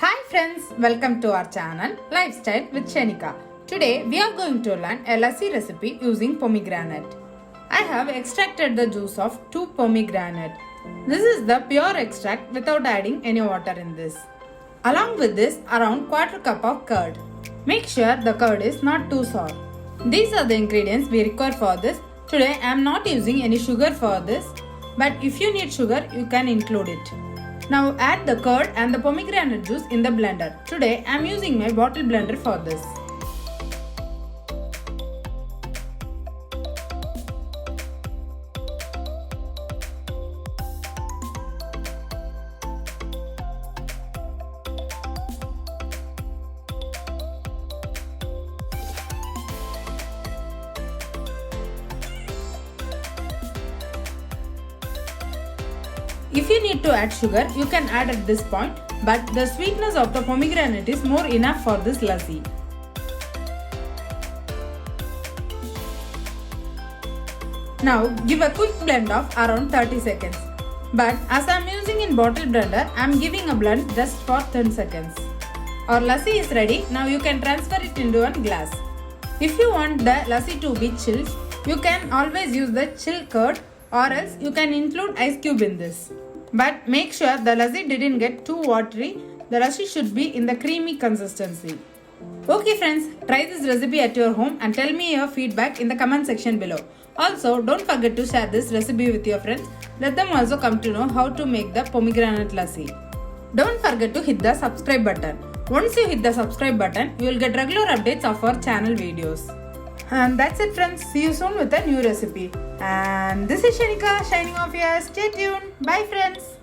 Hi friends, welcome to our channel Lifestyle with Shenica. Today we are going to learn a lassi recipe using pomegranate. I have extracted the juice of 2 pomegranate. This is the pure extract without adding any water in this. Along with this, around quarter cup of curd. Make sure the curd is not too sour. These are the ingredients we require for this. Today I am not using any sugar for this, but if you need sugar you can include it. Now add the curd and the pomegranate juice in the blender. Today I am using my bottle blender for this. If you need to add sugar, you can add at this point, but the sweetness of the pomegranate is more enough for this lassi. Now give a quick blend of around 30 seconds. But as I am using in bottle blender, I am giving a blend just for 10 seconds. Our lassi is ready. Now you can transfer it into a glass. If you want the lassi to be chilled, you can always use the chill curd, or else you can include ice cube in this. But make sure the lassi didn't get too watery. The lassi should be in the creamy consistency. Okay friends, try this recipe at your home and tell me your feedback in the comment section below. Also, don't forget to share this recipe with your friends. Let them also come to know how to make the pomegranate lassi. Don't forget to hit the subscribe button. Once you hit the subscribe button, you will get regular updates of our channel videos. And that's it friends. See you soon with a new recipe. And this is Shenica signing off here. Stay tuned. Bye friends.